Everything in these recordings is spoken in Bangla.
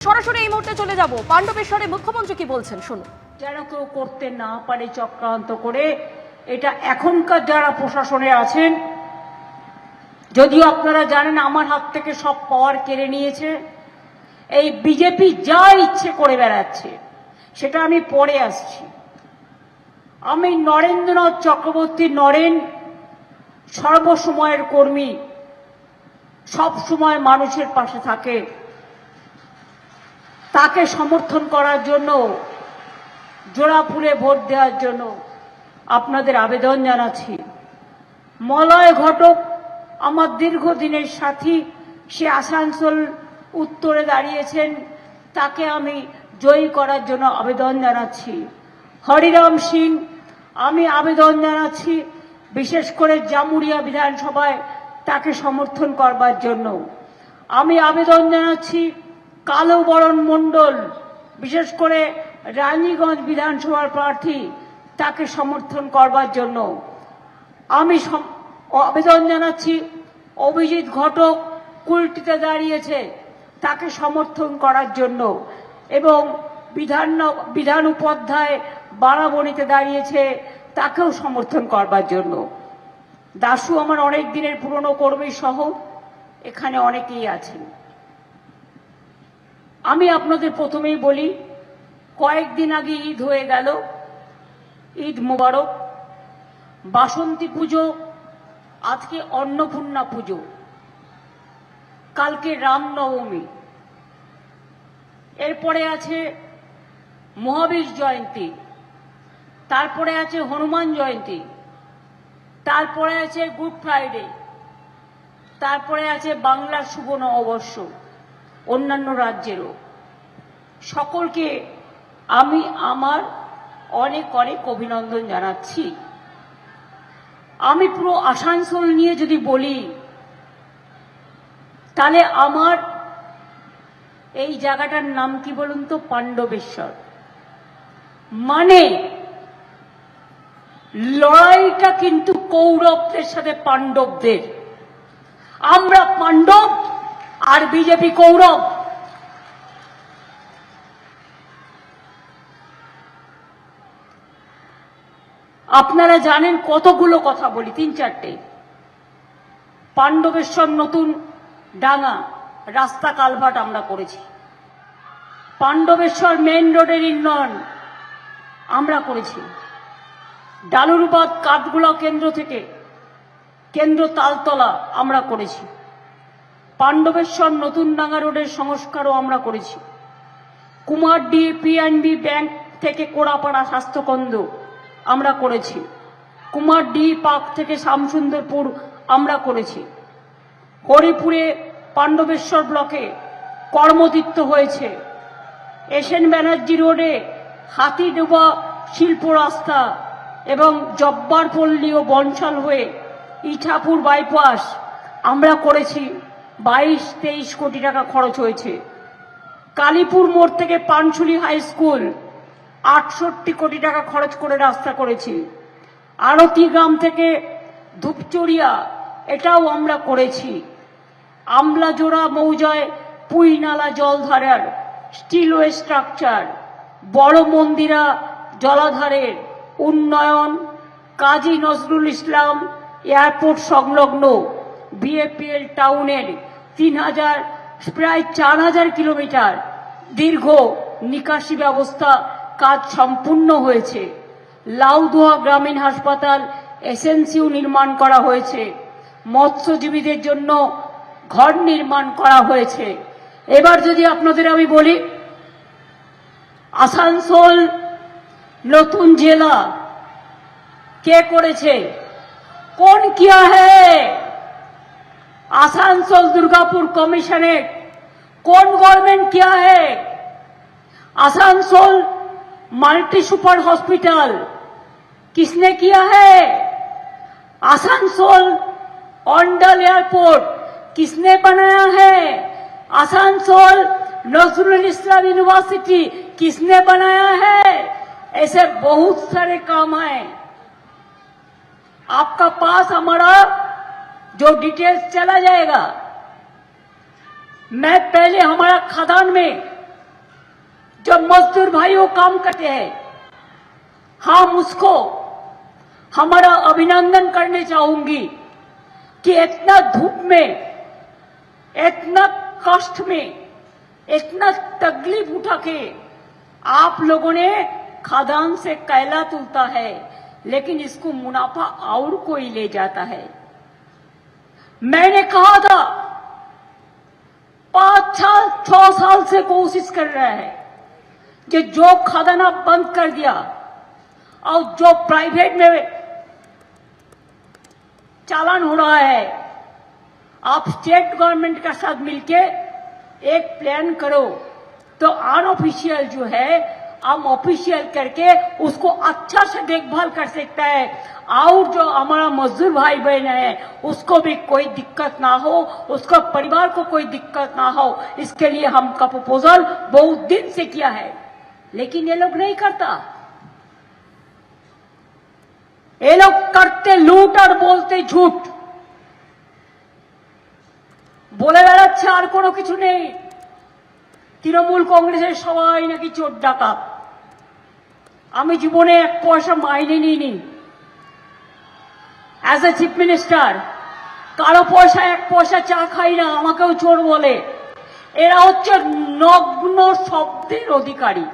সরাসরি এই মুহূর্তে চলে যাব পাণ্ডবেশ্বরে মুখ্যমন্ত্রী কি বলছেন শুনুন। যেন কেউ করতে না পারে চক্রান্ত করে, এটা এখনকার যারা প্রশাসনে আছেন, যদিও আপনারা জানেন আমার হাত থেকে সব পাওয়ার কেড়ে নিয়েছে, এই বিজেপি যা ইচ্ছে করে বেড়াচ্ছে, সেটা আমি পরে আসছি। আমি নরেন্দ্রনাথ চক্রবর্তী নরেন, সর্বসময়ের কর্মী, সব সময় মানুষের পাশে থাকে, তাকে সমর্থন করার জন্য, জোড়া ফুলে ভোট দেওয়ার জন্য আপনাদের আবেদন জানাচ্ছি। মলয় ঘটক আমার দীর্ঘদিনের সাথী, সে আসানসোল উত্তরে দাঁড়িয়েছেন, তাকে আমি জয়ী করার জন্য আবেদন জানাচ্ছি। হরিরাম সিং, আমি আবেদন জানাচ্ছি বিশেষ করে জামুরিয়া বিধানসভায় তাকে সমর্থন করবার জন্য। আমি আবেদন জানাচ্ছি কালো বরণ মণ্ডল, বিশেষ করে রানীগঞ্জ বিধানসভার প্রার্থী, তাকে সমর্থন করবার জন্য। আমি আবেদন জানাচ্ছি অভিজিৎ ঘটক কুলটিতে দাঁড়িয়েছে, তাকে সমর্থন করার জন্য, এবং বিধান উপাধ্যায় বারাবণীতে দাঁড়িয়েছে, তাকেও সমর্থন করবার জন্য। দাশু আমার অনেক দিনের পুরনো কর্মী সহ এখানে অনেকেই আছেন। আমি আপনাদের প্রথমেই বলি, কয়েকদিন আগে ঈদ হয়ে গেল, ঈদ মোবারক। বাসন্তী পুজো, আজকে অন্নপূর্ণা পুজো, কালকে রামনবমী, এরপরে আছে মহাবীর জয়ন্তী, তারপরে আছে হনুমান জয়ন্তী, তারপরে আছে গুড ফ্রাইডে, তারপরে আছে বাংলার শুভ নববর্ষ, অন্যান্য রাজ্যেরও। সকলকে আমি আমার অনেক অনেক অভিনন্দন জানাচ্ছি। আমি পুরো আসানসোল নিয়ে যদি বলি, তাহলে আমার এই জায়গাটার নাম কি বলুন তো? পাণ্ডবেশ্বর। মানে লড়াইটা কিন্তু কৌরবদের সাথে পাণ্ডবদের। আমরা পাণ্ডব আর বিজেপি কৌরব। আপনারা জানেন কতগুলো কথা বলি, 3-4টে। পাণ্ডবেশ্বর নতুন ডাঙা রাস্তা কালভার্ট আমরা করেছি। পাণ্ডবেশ্বর মেইন রোডের উন্নয়ন আমরা করেছি। ডালুরবাদ কাঠগুলা কেন্দ্র থেকে কেন্দ্র তালতলা আমরা করেছি। পাণ্ডবেশ্বর নতুন ডাঙ্গা রোডের সংস্কারও আমরা করেছি। কুমারডি পিএনবি ব্যাংক থেকে কোড়াপাড়া স্বাস্থ্যকেন্দ্র আমরা করেছি। কুমারডি পার্ক থেকে শ্যামসুন্দরপুর আমরা করেছি। হরিপুরে পাণ্ডবেশ্বর ব্লকে কর্মতীর্থ হয়েছে। এসএন ব্যানার্জি রোডে হাতিডোবা শিল্প রাস্তা এবং জব্বারপল্লী ও বনশাল হয়ে ইছাপুর বাইপাস আমরা করেছি। 22-23 কোটি টাকা খরচ হয়েছে। কালীপুর মোড় থেকে পানশুলি হাই স্কুল 68 কোটি টাকা খরচ করে রাস্তা করেছি। আরতি গ্রাম থেকে ধূপচড়িয়া, এটাও আমরা করেছি। আমলাজোড়া মৌজায় পুইনালা জলধারার স্টিলওয়ে স্ট্রাকচার, বড় মন্দিরা জলাধারের উন্নয়ন, কাজী নজরুল ইসলাম এয়ারপোর্ট সংলগ্ন বিএপিএল টাউনের 4,000 কিলোমিটার দীর্ঘ নিকাশি ব্যবস্থা কাজ সম্পূর্ণ হয়েছে। লাউদোয়া গ্রামীণ হাসপাতাল এসএনসিউ নির্মাণ করা হয়েছে। মৎস্যজীবীদের জন্য ঘর নির্মাণ করা হয়েছে। এবার যদি আপনাদের আমি বলি, আসানসোল নতুন জেলা কে করেছে? कौन किया है? आसानसोल दुर्गापुर कमिश्नरेट कौन गवर्नमेंट किया है? आसानसोल मल्टी सुपर हॉस्पिटल किसने किया है? आसानसोल ओंडल एयरपोर्ट किसने बनाया है? आसानसोल नजरुल इस्लाम यूनिवर्सिटी किसने बनाया है? ऐसे बहुत सारे काम हैं। आपका पास हमारा जो डिटेल्स चला जाएगा। मैं पहले हमारा खदान में जब मजदूर भाइयों काम करते हैं, हम उसको हमारा अभिनंदन करने चाहूंगी कि इतना धूप में, इतना कष्ट में, इतना तकलीफ उठा के आप लोगों ने खदान से कोयला तुलता है, लेकिन इसको मुनाफा और कोई ले जाता है। मैंने कहा था 5-6 साल से कोशिश कर रहा है कि जो खदाना बंद कर दिया और जो प्राइवेट में चालान हो रहा है, आप स्टेट गवर्नमेंट के साथ मिलके एक प्लान करो तो अनऑफिशियल जो है हम ऑफिशियल करके उसको अच्छा से देखभाल कर सकता है, और जो हमारा मजदूर भाई बहन है उसको भी कोई दिक्कत ना हो, उसका परिवार को कोई दिक्कत ना हो। इसके लिए हमका प्रपोजल बहुत दिन से किया है, लेकिन ये लोग नहीं करता। ये लोग करते लूट और बोलते झूठ, বলে বেড়াচ্ছে আর কোনো কিছু নেই। তৃণমূল কংগ্রেসের সবাই নাকি চোর ডাকাত। আমি জীবনে 1 পয়সা মাইনে নিইনি অ্যাজ এ চিফ মিনিস্টার, কারো পয়সা 1 পয়সা চা খাই না, আমাকেও চোর বলে। এরা হচ্ছে নগ্ন শব্দের অধিকারী,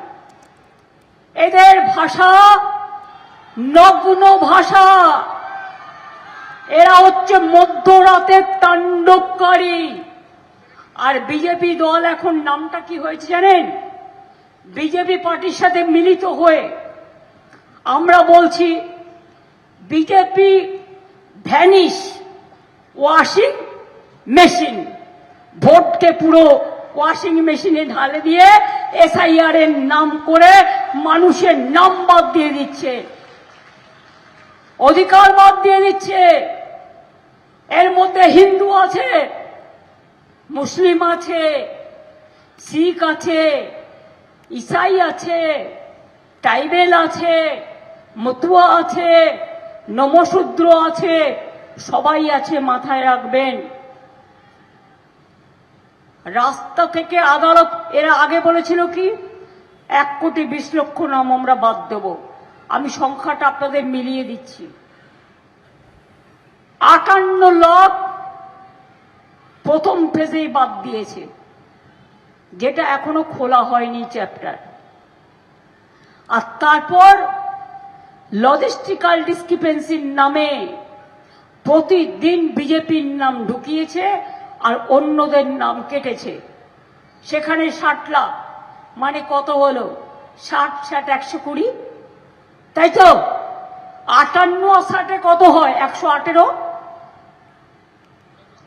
এদের ভাষা নগ্ন ভাষা, এরা হচ্ছে মধ্যরাতের তাণ্ডবকারী। আর বিজেপি দল এখন নামটা কি হয়েছে জানেন? বিজেপি পার্টির সাথে মিলিত হয়ে আমরা বলছি বিজেপি ভ্যানিশ ওয়াশিং মেশিন। ভোটকে পুরো ওয়াশিং মেশিনে ঢালে দিয়ে এসআইআর এর নাম করে মানুষের নাম বাদ দিয়ে দিচ্ছে, অধিকার বাদ দিয়ে দিচ্ছে। এর মধ্যে হিন্দু আছে, মুসলিম আছে, শিখ আছে, ইসাই আছে, ট্রাইবেল আছে, মতুয়া আছে, নমশূদ্র আছে, সবাই আছে, মাথায় রাখবেন। রাস্তা থেকে আদালত, এরা আগে বলেছিল কি 1,20,00,000 নাম আমরা বাদ দেব। আমি সংখ্যাটা আপনাদের মিলিয়ে দিচ্ছি। 58 লাখ প্রথম ফেজেই বাদ দিয়েছে, যেটা এখনো খোলা হয়নি চ্যাপ্টার। আর তারপর লজিস্টিক্যাল ডিসক্রিপেন্সির নামে প্রতিদিন বিজেপির নাম ঢুকিয়েছে আর অন্যদের নাম কেটেছে। সেখানে 60 লাখ মানে কত হলো? 60 120, তাই তো? 58 আর 60 কত হয়? 118।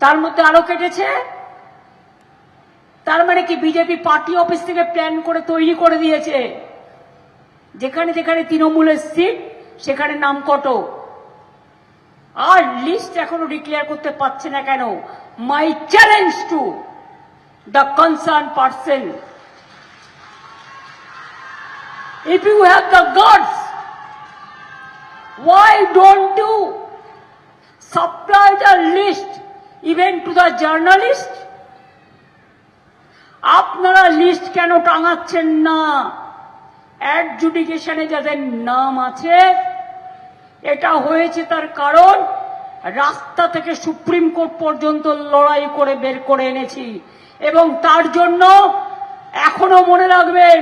তার মধ্যে আরো কেটেছে। তার মানে কি বিজেপি পার্টি অফিস থেকে প্ল্যান করে তৈরি করে দিয়েছে, যেখানে যেখানে তৃণমূলের সিট সেখানে নাম কত। আর লিস্ট এখনো ডিক্লেয়ার করতে পারছে না কেন? My challenge to the concern person, if you have the guts, why don't you supply the list even to the journalist? আপনারা লিস্ট কেন টাঙাচ্ছেন না? অ্যাডজুডিকেশনে যাদের নাম আছে, এটা হয়েছে তার কারণ রাস্তা থেকে সুপ্রিম কোর্ট পর্যন্ত লড়াই করে বের করে এনেছি, এবং তার জন্য এখনো মনে রাখবেন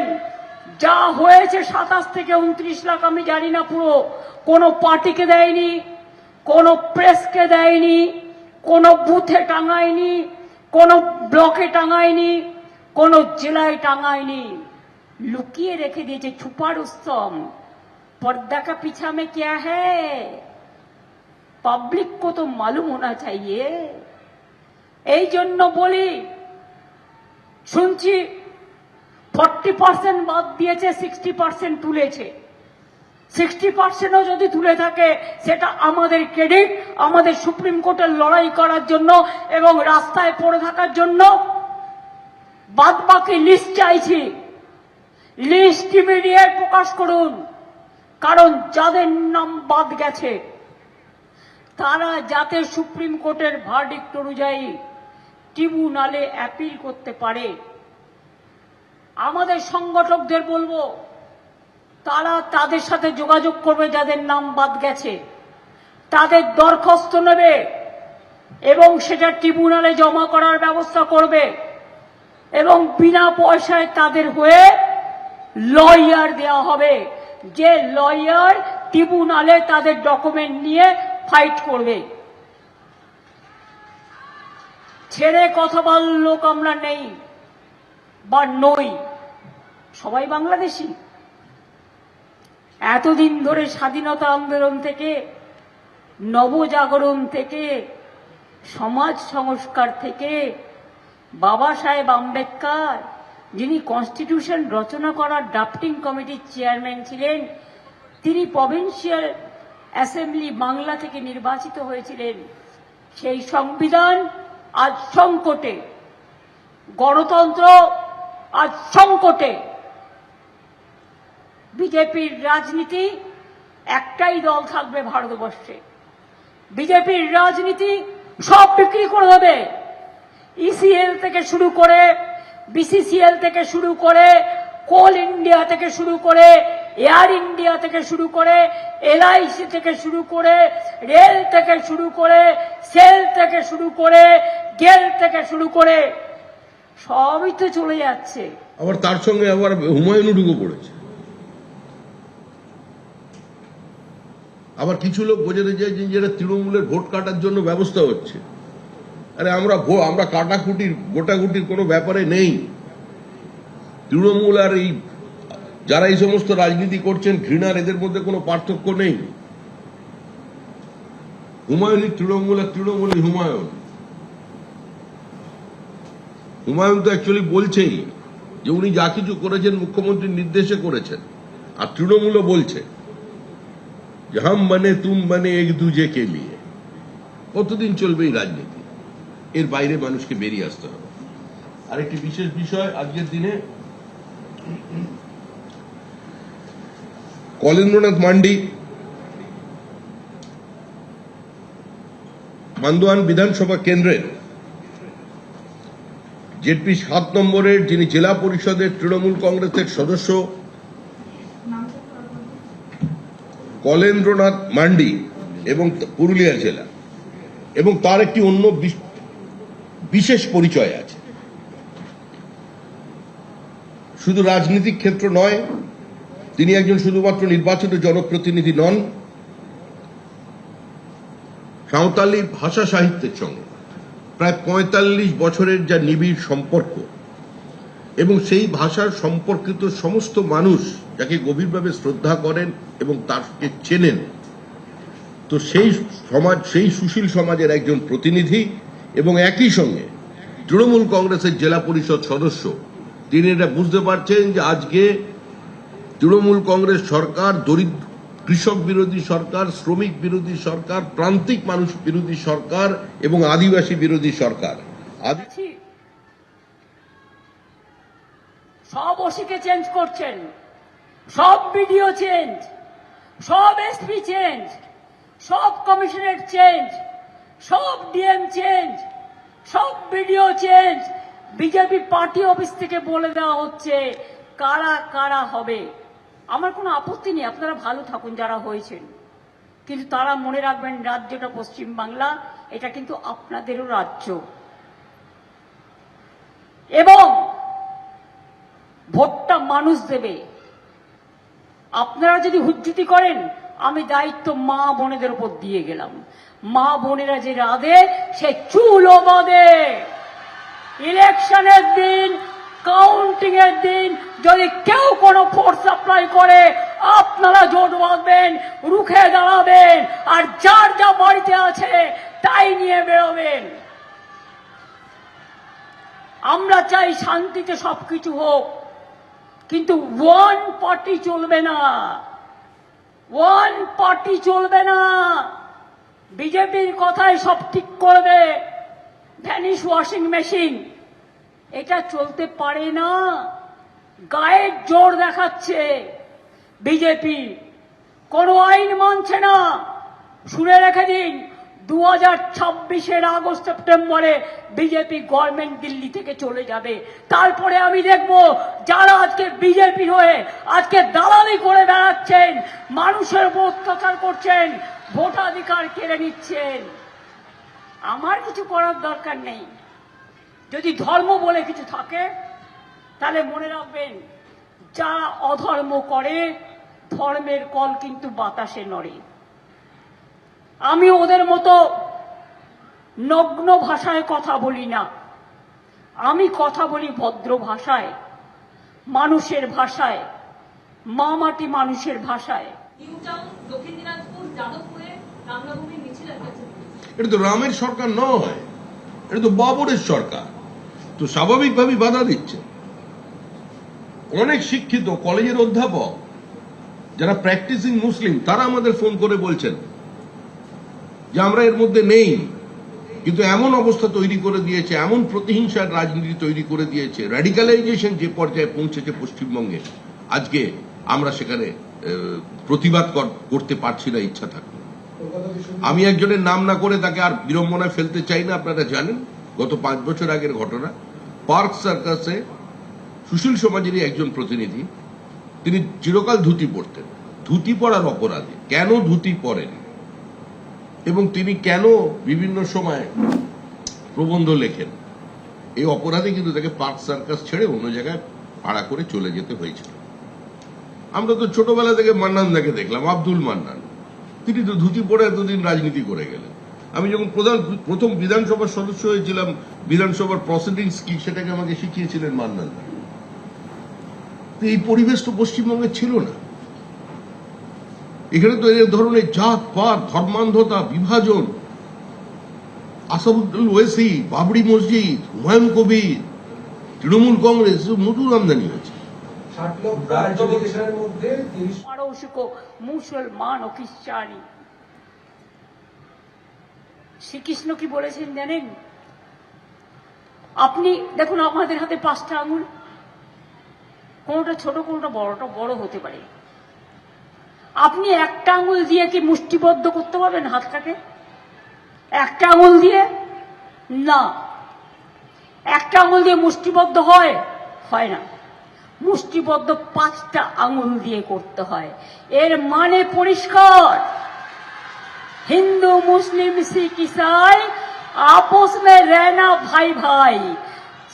যা হয়েছে 27 থেকে 29 লাখ, আমি জানি না পুরো, কোনো পার্টিকে দেয়নি, কোনো প্রেসকে দেয়নি, কোনো বুথে টাঙায়নি, কোনো ব্লকে টাঙায়নি, কোনো জেলায় টাঙায়নি, লুকিয়ে রেখে দিয়েছে। छुपा रुस्तम, पर्दा का पीछा में क्या है? पब्लिक को तो मालूम होना चाहिए। এই জন্য বলি, শুনছি 40% বাদ দিয়েছে, 60% তুলেছে। 60%ও যদি তুলে থাকে সেটা আমাদের ক্রেডিট, আমাদের সুপ্রিম কোর্টের লড়াই করার জন্য এবং রাস্তায় পড়ে থাকার জন্য। বাদ বাকি লিস্ট চাইছি, লিস্ট ইমিডিয়েট প্রকাশ করুন, কারণ যাদের নাম বাদ গেছে তারা যাতে সুপ্রিম কোর্টের ভার্ডিক্ট অনুযায়ী ট্রিব্যুনালে অ্যাপিল করতে পারে। আমাদের সংগঠকদের বলবো, তারা তাদের সাথে যোগাযোগ করবে যাদের নাম বাদ গেছে, তাদের দরখাস্ত নেবে এবং সেটা ট্রিব্যুনালে জমা করার ব্যবস্থা করবে এবং বিনা পয়সায় তাদের হয়ে লয়ার দেওয়া হবে, যে লয়ার ট্রিব্যুনালে তাদের ডকুমেন্ট নিয়ে ফাইট করবে। ছেড়ে কথা বলার লোক আমরা নেই বা নই, সবাই বাংলাদেশি। এতদিন ধরে স্বাধীনতা আন্দোলন থেকে, নবজাগরণ থেকে, সমাজ সংস্কার থেকে বাবা সাহেব আম্বেদকর, যিনি কনস্টিটিউশন রচনা করার ড্রাফটিং কমিটির চেয়ারম্যান ছিলেন, তিনি প্রভিন্সিয়াল অ্যাসেম্বলি বাংলা থেকে নির্বাচিত হয়েছিলেন। সেই সংবিধান আজ সংকটে, গণতন্ত্র আজ সংকটে। বিজেপির রাজনীতি, একটাই দল থাকবে ভারতবর্ষে, বিজেপির রাজনীতি সব বিক্রি করে দেবে। ইসিএল থেকে শুরু করে, বিসিসিএল থেকে শুরু করে, কোল ইন্ডিয়া থেকে শুরু করে, এয়ার ইন্ডিয়া থেকে শুরু করে, এলআইসি থেকে শুরু করে, রেল থেকে শুরু করে, সেল থেকে শুরু করে, গেল থেকে শুরু করে সবই তো চলে যাচ্ছে। আবার তার সঙ্গে আবার হুমায়ুনও ঢুকে পড়েছে। আবার কিছু লোক বোঝাতে চাইছেন যেটা তৃণমূলের ভোট কাটার জন্য ব্যবস্থা হচ্ছে। আরে আমরা কাটাকুটির গোটাগুটির কোনো ব্যাপারে নেই। তৃণমূল আর এই যারা এই সমস্ত রাজনীতি করছেন ঘৃণার, এদের মধ্যে কোনো পার্থক্য নেই। হুমায়ুনই তৃণমূল আর তৃণমূলই হুমায়ুন। হুমায়ুন তো অ্যাকচুয়ালি বলছেই যে উনি যা কিছু করেছেন মুখ্যমন্ত্রীর নির্দেশে করেছেন, আর তৃণমূলও বলছে যে হাম মানে তুম মানে এক দুজে কে লিয়ে। কতদিন চলবে এই রাজনীতি? এর বাইরে মানুষকে বেরিয়ে আসতে হবে। আরেকটি বিশেষ বিষয় আজকের দিনে, কলেন্দ্রনাথ মান্ডি বান্দোয়ান বিধানসভা কেন্দ্রের জেডপি 7 নম্বরের, যিনি জেলা পরিষদের তৃণমূল কংগ্রেসের সদস্য কলেন্দ্রনাথ মান্ডি এবং পুরুলিয়া জেলা, এবং তার একটি অন্য বিশেষ পরিচয় আছে। শুধু রাজনৈতিক ক্ষেত্র নয়, তিনি একজন শুধুমাত্র নির্বাচিত জনপ্রতিনিধি নন, সাঁওতালি ভাষা সাহিত্যের সঙ্গে প্রায় ৪৫ বছরের যা নিবিড় সম্পর্ক, এবং সেই ভাষার সম্পর্কিত সমস্ত মানুষ যাকে গভীরভাবে শ্রদ্ধা করেন এবং তাকে চেনেন, তো সেই সুশীল সমাজের একজন প্রতিনিধি এবং একই সঙ্গে তৃণমূল কংগ্রেসের জেলা পরিষদ সদস্য। তিনি এটা বুঝতে পারছেন যে আজকে তৃণমূল কংগ্রেস সরকার দরিদ্র কৃষক বিরোধী সরকার, শ্রমিক বিরোধী সরকার, প্রান্তিক মানুষ বিরোধী সরকার এবং আদিবাসী বিরোধী সরকার। সব ওসিকে চেঞ্জ করছেন, সব বিডিও চেঞ্জ, সব এসপি চেঞ্জ, সব কমিশনারেট চেঞ্জ, সব ডিএম চেঞ্জ, সব BDO change. BJP party office থেকে বলে দেওয়া হচ্ছে কারা কারা হবে। আমার কোনো আপত্তি নেই, আপনারা ভালো থাকুন যারা হয়েছেন, কিন্তু তারা মনে রাখবেন রাজ্যটা পশ্চিম বাংলা, এটা কিন্তু আপনাদেরও রাজ্য। এবং ভোটটা মানুষ দেবে। আপনারা যদি হুজ্জুতি করেন, আমি দায়িত্ব মা বোনেদের উপর দিয়ে গেলাম। মা বোনেরা যে রাধে, সে চুলও বাঁধে। ইলেকশনের দিন, কাউন্টিং এর দিন যদি কেউ কোনো ফোর্স সাপ্লাই করে, আপনারা জোট বাঁধবেন, রুখে দাঁড়াবেন, আর যার যা বাড়িতে আছে তাই নিয়ে বেরোবেন। আমরা চাই শান্তিতে সবকিছু হোক, কিন্তু ওয়ান পার্টি চলবে না, ওয়ান পার্টি চলবে না। বিজেপির কথায় সব ঠিক করবে, ভ্যানিশ ওয়াশিং মেশিন, এটা চলতে পারে না। গায়ের জোর দেখাচ্ছে বিজেপি, কোনো আইন মানছে না। শুনে রেখে দিন, 2026-এর আগস্ট সেপ্টেম্বরে বিজেপি গভর্নমেন্ট দিল্লি থেকে চলে যাবে। তারপরে আমি দেখব যারা আজকে বিজেপি হয়ে আজকে দালালি করে বেড়াচ্ছেন, মানুষের উপর অত্যাচার করছেন, ভোটাধিকার কেড়ে নিচ্ছেন, আমার কিছু করার দরকার নেই। যদি ধর্ম বলে কিছু থাকে তাহলে মনে রাখবেন, যারা অধর্ম করে ধর্মের কল কিন্তু বাতাসে নড়ে। আমি ওদের মতো নগ্ন ভাষায় কথা বলি না, আমি কথা বলি ভদ্র ভাষায়, মানুষের ভাষায়, মা মাটি মানুষের ভাষায়। এটা তো রামের সরকার নয়, এটা তো বাবরের সরকার, তো স্বাভাবিকভাবেই বাধা দিচ্ছে। অনেক শিক্ষিত কলেজের অধ্যাপক যারা প্র্যাকটিসিং মুসলিম তারা আমাদের ফোন করে বলছেন যে আমরা এর মধ্যে নেই, কিন্তু এমন অবস্থা তৈরি করে দিয়েছে, এমন প্রতিহিংসার রাজনীতি তৈরি করে দিয়েছে, র্যাডিক্যালাইজেশন যে পর্যায়ে পৌঁছেছে পশ্চিমবঙ্গে, আজকে আমরা সেখানে প্রতিবাদ করতে পারছি না ইচ্ছা থাকলে। আমি একজনের নাম না করে তাকে আর বিড়ম্বনায় ফেলতে চাই না। আপনারা জানেন গত 5 বছর আগের ঘটনা, পার্ক সার্কাসে সুশীল সমাজেরই একজন প্রতিনিধি, তিনি চিরকাল ধুতি পরতেন, ধুতি পরার অপরাধে কেন ধুতি পরেন এবং তিনি কেন বিভিন্ন সময় প্রবন্ধ লেখেন, এই অপরাধে কিন্তু তাকে পার্ক সার্কাস ছেড়ে অন্য জায়গায় ভাড়া করে চলে যেতে হয়েছিল। আমরা তো ছোটবেলা থেকে মান্নানদাকে দেখলাম, আব্দুল মান্নান, তিনি তো ধুতি পরে এতদিন রাজনীতি করে গেলেন। আমি যখন প্রথম বিধানসভার সদস্য হয়েছিলাম, বিধানসভার প্রসিডিংস কি সেটাকে আমাকে শিখিয়েছিলেন মান্নানদা। এই পরিবেশ তো পশ্চিমবঙ্গে ছিল না। এখানে তো এই ধরনের জাত পাত, ধর্মান্ধতা, বিভাজন, আসাদুল ওয়েসি, বাবরি মসজিদ, হুমায়ুন কবির, তৃণমূল কংগ্রেস নতুন আমদানি হয়েছে। মুসলমান ও খ্রিস্টানি। শ্রীকৃষ্ণ কি বলেছেন জানেন? আপনি দেখুন, আমাদের হাতে 5টা আঙুল, কোনটা ছোট কোনটা বড় হতে পারে। আপনি একটা আঙুল দিয়ে কি মুষ্টিবদ্ধ করতে পারবেন হাতটাকে? একটা আঙুল দিয়ে না। একটা আঙুল দিয়ে মুষ্টিবদ্ধ হয় না, মুষ্টিবদ্ধ 5টা আঙুল দিয়ে করতে হয়। এর মানে পরিষ্কার, हिंदू मुस्लिम सिख ईसाई आपस में रहना भाई भाई,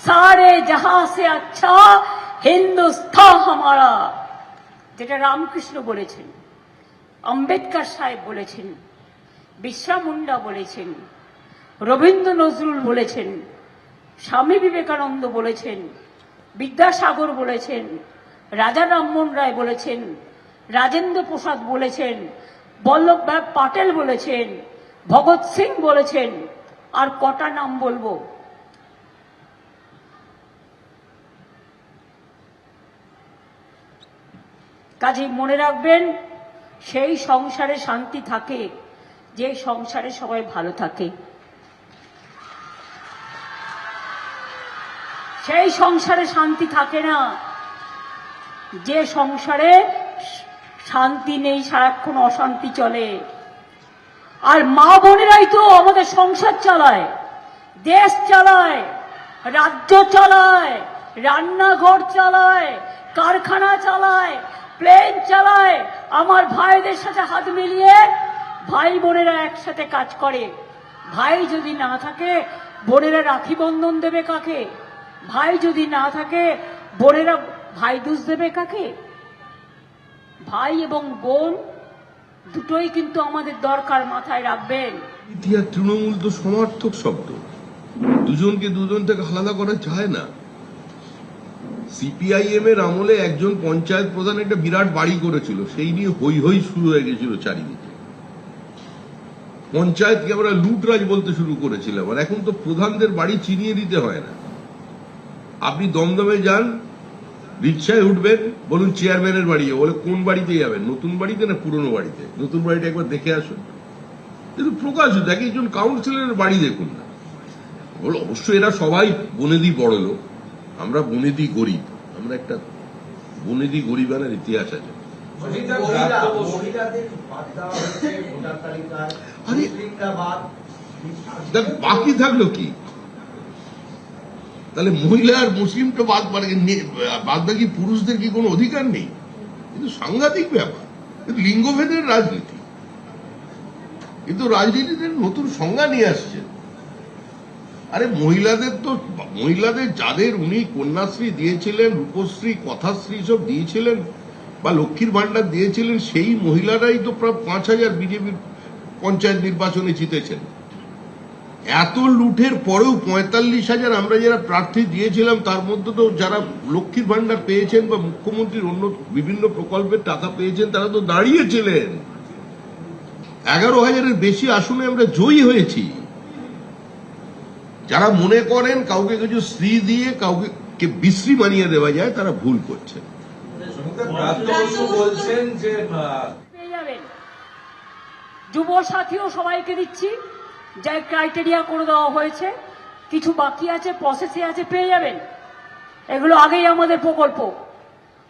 सारे जहां से अच्छा हिंदुस्तान हमारा, যেটা রামকৃষ্ণ বলেছেন, আম্বেদকর সাহেব বলেছেন, বিরসা মুন্ডা বলেছেন, রবীন্দ্র নজরুল বলেছেন, স্বামী বিবেকানন্দ বলেছেন, বিদ্যাসাগর বলেছেন, রাজা রামমোহন রায় বলেছেন, রাজেন্দ্র প্রসাদ বলেছেন, বল্লভভাই পাটেল বলেছেন, ভগৎ সিং বলেছেন, আর কটা নাম বলবো। কাজে মনে রাখবেন, সেই সংসারে শান্তি থাকে যে সংসারে সবাই ভালো থাকে। সেই সংসারে শান্তি থাকে না যে সংসারে শান্তি নেই, সারাক্ষণ অশান্তি চলে। আর মা বোনেরাই তো আমাদের সংসার চালায়, দেশ চালায়, রাজ্য চালায়, রান্নাঘর চালায়, কারখানা চালায়, প্লেন চালায়। আমার ভাইদের সাথে হাত মিলিয়ে ভাই বোনেরা একসাথে কাজ করে। ভাই যদি না থাকে বোনেরা রাখি বন্ধন দেবে কাকে? ভাই যদি না থাকে বোনেরা ভাই দুজ দেবে কাকে? ভাই এবং বোন দুটোই কিন্তু আমাদের দরকার, মাথায় রাখবেন। ইতিহাস তৃণমূল তো সমার্থক শব্দ, দুজনকে দুজন থেকে আলাদা করা যায় না। সিপিআইএম এর আমলে একজন পঞ্চায়েত প্রধান একটা বিরাট বাড়ি করেছিল, সেই নিয়ে হই হই শুরু হয়ে গেছিল চারিদিকে। পঞ্চায়েতকে আমরা লুটরাজ বলতে শুরু করেছিলাম, আর এখন তো প্রধানদের বাড়ি চিনিয়ে দিতে হয় না। আপনি দমদমে যান, রিক্সায় উঠবেন, বলুন চেয়ারম্যানের বাড়ি, বলে কোন বাড়িতে যাবেন, নতুন বাড়িতে না পুরনো বাড়িতে? নতুন বাড়িটা একবার দেখে আসুন। কিন্তু প্রকাশ দেখে একজন কাউন্সিলরের বাড়ি দেখুন না। বলো অবশ্যই এরা সবাই বনেদি বড় লোক, আমরা বনেদি গরিব, আমরা একটা বনেদি গরিবানের ইতিহাস আছে। দেখ বাকি থাকলো কি? তাহলে মহিলা আর মুসলিম তো বাদ বাকি পুরুষদের কি কোনো অধিকার নেই? কিন্তু সাংঘাতিক ব্যাপার। কিন্তু লিঙ্গভেদের রাজনীতি, কিন্তু রাজনীতিতে নতুন সংজ্ঞা নিয়ে আসছে। আরে মহিলাদের যাদের উনি কন্যাশ্রী দিয়েছিলেন, রূপশ্রী, কথাশ্রী সব দিয়েছিলেন বা লক্ষ্মীর ভান্ডার দিয়েছিলেন, সেই মহিলারাই তো প্রায় 5,000 বিজেপির পঞ্চায়েত নির্বাচনে জিতেছেন। এত লুঠের পরেও 45,000 আমরা যারা প্রার্থী দিয়েছিলাম তার মধ্যে তো যারা লক্ষ্মীর ভান্ডার পেয়েছেন বা মুখ্যমন্ত্রীর অন্য বিভিন্ন প্রকল্পের টাকা পেয়েছেন তারা তো দাঁড়িয়েছিলেন। 11,000-এর বেশি আসনে আমরা জয়ী হয়েছি। যারা মনে করেন কাউকে কিছু শ্রী দিয়ে কাউকে বিশ্রী বানিয়ে দেওয়া যায় তারা ভুল করছেন। বলছেন যে পেয়ে যাবেন। যুব সাথীও সবাইকে দিচ্ছি, যাই ক্রাইটেরিয়া করে দেওয়া হয়েছে, কিছু বাকি আছে, প্রসেসে আছে, পেয়ে যাবেন। এগুলো আগেই আমাদের প্রকল্প।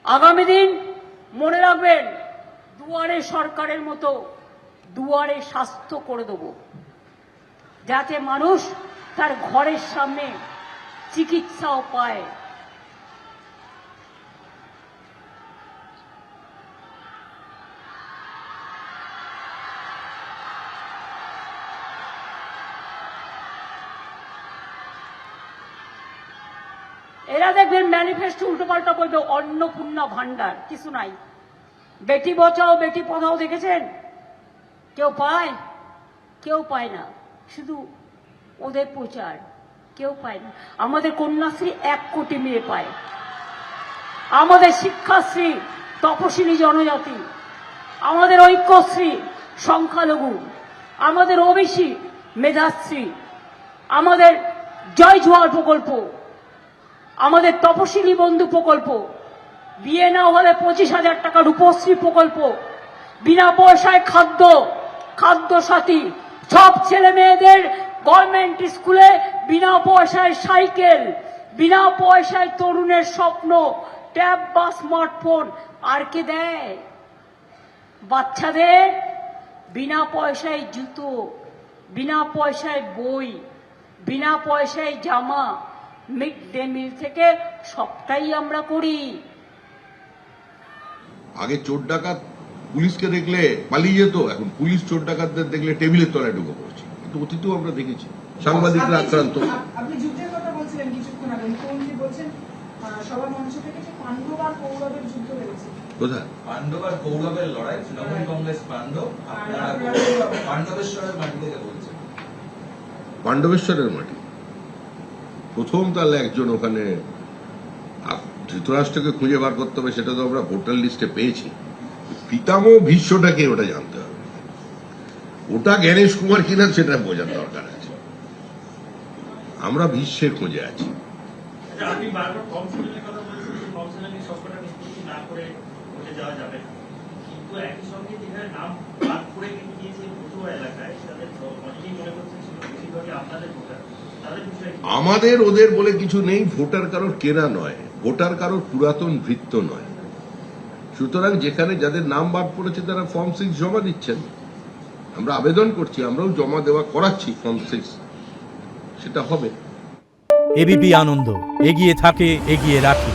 আগামী দিন মনে রাখবেন, দুয়ারে সরকারের মতো দুয়ারে স্বাস্থ্য করে দেব, যাতে মানুষ তার ঘরের সামনে চিকিৎসাও পায়। এরা দেখবেন ম্যানিফেস্টো উল্টোপাল্টা বলবে, অন্নপূর্ণা ভান্ডার, কিছু নাই। বেটি বাঁচাও বেটি পড়াও দেখেছেন? কেউ পায়? কেউ পায় না, শুধু ওদের প্রচার, কেউ পায় না। আমাদের কন্যাশ্রী 1 কোটি মেয়ে পায়। আমাদের শিক্ষাশ্রী তপশিলি জনজাতি, আমাদের ঐক্যশ্রী সংখ্যালঘু, আমাদের ওবিসি মেধাশ্রী, আমাদের জয় জোয়ার প্রকল্প, আমাদের তপশিলি বন্ধু প্রকল্প, বিয়ে না হলে 25,000 টাকা রূপশ্রী প্রকল্প, বিনা পয়সায় খাদ্য সাথী, সব ছেলে মেয়েদের গভর্নমেন্ট স্কুলে বিনা পয়সায় সাইকেল, বিনা পয়সায় তরুণের স্বপ্ন, ট্যাব বা স্মার্টফোন। আর কে দেয়? বাচ্চাদের বিনা পয়সায় জুতো, বিনা পয়সায় বই, বিনা পয়সায় জামা, মিড ডে মিল থেকে সবটাই আমরা করি। আগে চোর ডাকাত পুলিশকে দেখলে পালিয়ে যেত, এখন পুলিশ চোর ডাকাতদের দেখলে টেবিলের তলায় ঢুকে পড়ছে। কিন্তু অতীতেও আমরা দেখেছি সাংবাদিকরা আক্রান্ত। আপনি যুদ্ধের কথা বলছিলেন কিছুক্ষণ আগে, মুখ্যমন্ত্রী বলছেন সভা মঞ্চ থেকে যে পাণ্ডব আর কৌরবের যুদ্ধ হয়েছে। কোথায়? পাণ্ডব আর কৌরবের লড়াই, তৃণমূল কংগ্রেস পাণ্ডব, আপনারা পাণ্ডবেশ্বরের মাটি থেকে বলছেন। পাণ্ডবেশ্বরের মাটি প্রথম, তাহলে একজন ওখানে ধৃতরাষ্ট্রকে খুঁজে বার করতে হবে, সেটা তো আমরা ভোটার লিস্টে পেয়েছি। পিতামহ ভীষ্মটাকে ওটা জানতে হবে, ওটা জ্ঞানেশ কুমার কিনা সেটা বোঝার দরকার আছে। আমরা ভীষ্মের খোঁজে আছি। আপনি বারবার কাউন্সিলিংয়ের কথা বলছেন, কাউন্সিলিং সবকটা নিষ্পত্তি না করে ভোটে যাওয়া যাবে না, কিন্তু একই সঙ্গে যেখানে নাম বাদ করে কিন্তু গিয়েছে ভোটুয়া এলাকায়, তাদের অনেকেই মনে করছেন সেগুলো বেশিরভাগই আপনাদের ভোটার, তাদের বিষয়ে আমাদের ওদের বলে কিছু নেই। ভোটার কারোর কেনা নয়, ভোটার কারোর পুরাতন ভৃত্য নয়। সুতরাং যেখানে যাদের নাম বাদ পড়েছে তারা ফর্ম 6 জমা দিচ্ছেন, আমরা আবেদন করছি, আমরাও জমা দেওয়া করাচ্ছি ফর্ম 6, সেটা হবে। এবিপি আনন্দ, এগিয়ে থাকে, এগিয়ে রাখে।